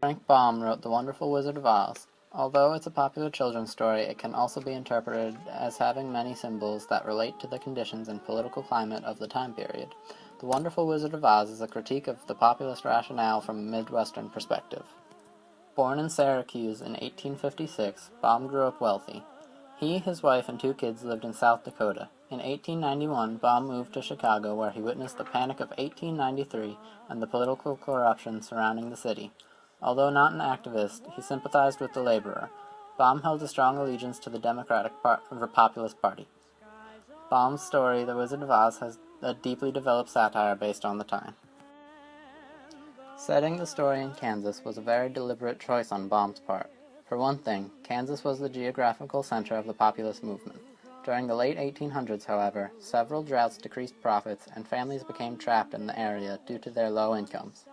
Frank Baum wrote The Wonderful Wizard of Oz. Although it's a popular children's story, it can also be interpreted as having many symbols that relate to the conditions and political climate of the time period. The Wonderful Wizard of Oz is a critique of the populist rationale from a Midwestern perspective. Born in Syracuse in 1856, Baum grew up wealthy. He, his wife, and 2 kids lived in South Dakota. In 1891, Baum moved to Chicago, where he witnessed the Panic of 1893 and the political corruption surrounding the city. Although not an activist, he sympathized with the laborer. Baum held a strong allegiance to the Democratic Populist Party. Baum's story, The Wizard of Oz, has a deeply developed satire based on the time. Setting the story in Kansas was a very deliberate choice on Baum's part. For one thing, Kansas was the geographical center of the populist movement. During the late 1800s, however, several droughts decreased profits, and families became trapped in the area due to their low incomes.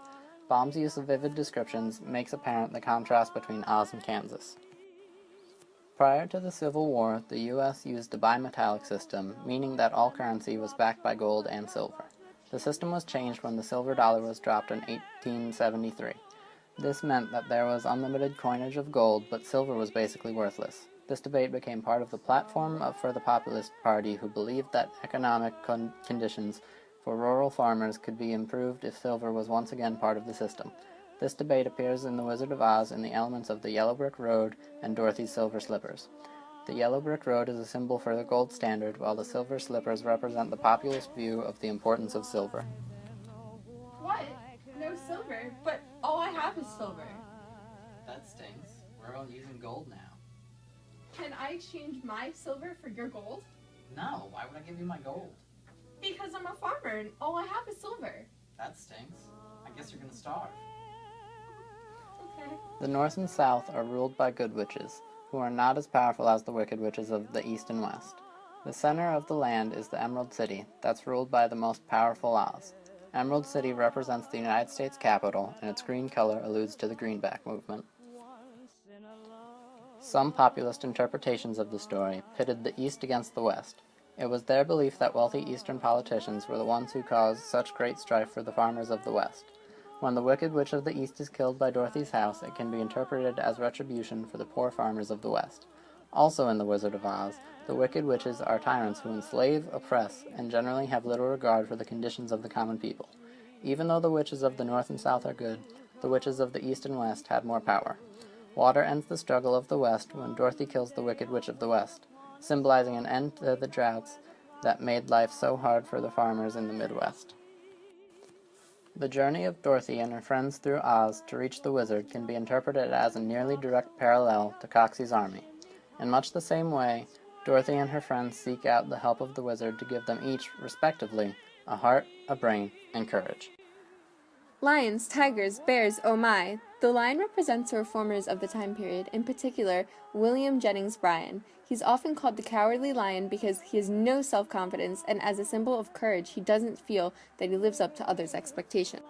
Baum's use of vivid descriptions makes apparent the contrast between Oz and Kansas. Prior to the Civil War, the U.S. used a bimetallic system, meaning that all currency was backed by gold and silver. The system was changed when the silver dollar was dropped in 1873. This meant that there was unlimited coinage of gold, but silver was basically worthless. This debate became part of the platform for the Populist Party, who believed that economic conditions for rural farmers could be improved if silver was once again part of the system. This debate appears in The Wizard of Oz in the elements of the yellow brick road and Dorothy's silver slippers. The yellow brick road is a symbol for the gold standard, while the silver slippers represent the populist view of the importance of silver. What? No silver? But all I have is silver. That stinks. We're all using gold now. Can I exchange my silver for your gold? No, why would I give you my gold? Because I'm a farmer and all I have is silver. That stinks. I guess you're gonna starve. Okay. The North and South are ruled by good witches, who are not as powerful as the wicked witches of the East and West. The center of the land is the Emerald City, that's ruled by the most powerful Oz. Emerald City represents the United States Capitol, and its green color alludes to the Greenback movement. Some populist interpretations of the story pitted the East against the West. It was their belief that wealthy Eastern politicians were the ones who caused such great strife for the farmers of the West. When the Wicked Witch of the East is killed by Dorothy's house, it can be interpreted as retribution for the poor farmers of the West. Also in The Wizard of Oz, the Wicked Witches are tyrants who enslave, oppress, and generally have little regard for the conditions of the common people. Even though the witches of the North and South are good, the witches of the East and West had more power. Water ends the struggle of the West when Dorothy kills the Wicked Witch of the West, symbolizing an end to the droughts that made life so hard for the farmers in the Midwest. The journey of Dorothy and her friends through Oz to reach the wizard can be interpreted as a nearly direct parallel to Coxey's army. In much the same way, Dorothy and her friends seek out the help of the wizard to give them each, respectively, a heart, a brain, and courage. Lions, tigers, bears, oh my! The lion represents the reformers of the time period, in particular, William Jennings Bryan. He's often called the cowardly lion because he has no self-confidence, and as a symbol of courage, he doesn't feel that he lives up to others' expectations.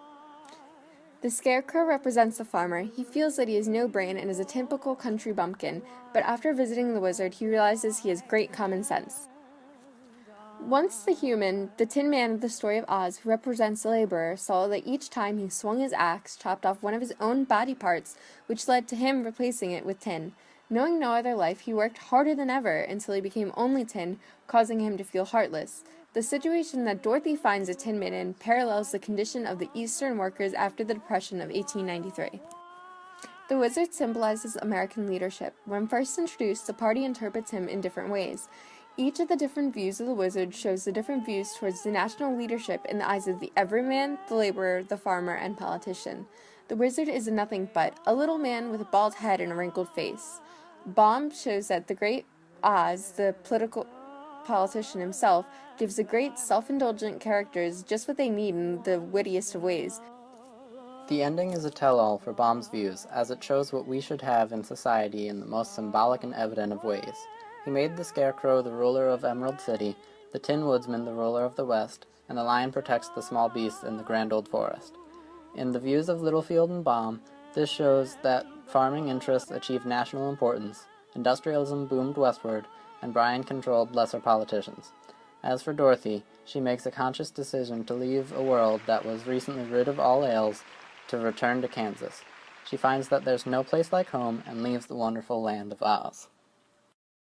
The scarecrow represents the farmer. He feels that he has no brain and is a typical country bumpkin, but after visiting the wizard, he realizes he has great common sense. Once the human, the Tin Man of the story of Oz, who represents the laborer, saw that each time he swung his axe, chopped off one of his own body parts, which led to him replacing it with tin. Knowing no other life, he worked harder than ever until he became only tin, causing him to feel heartless. The situation that Dorothy finds a Tin Man in parallels the condition of the Eastern workers after the Depression of 1893. The wizard symbolizes American leadership. When first introduced, the party interprets him in different ways. Each of the different views of the wizard shows the different views towards the national leadership in the eyes of the everyman, the laborer, the farmer, and politician. The wizard is a nothing but a little man with a bald head and a wrinkled face. Baum shows that the great Oz, the politician himself, gives the great self-indulgent characters just what they need in the wittiest of ways. The ending is a tell-all for Baum's views, as it shows what we should have in society in the most symbolic and evident of ways. He made the Scarecrow the ruler of Emerald City, the Tin Woodsman the ruler of the West, and the lion protects the small beasts in the grand old forest. In the views of Littlefield and Baum, this shows that farming interests achieved national importance, industrialism boomed westward, and Bryan controlled lesser politicians. As for Dorothy, she makes a conscious decision to leave a world that was recently rid of all ails to return to Kansas. She finds that there's no place like home and leaves the wonderful land of Oz.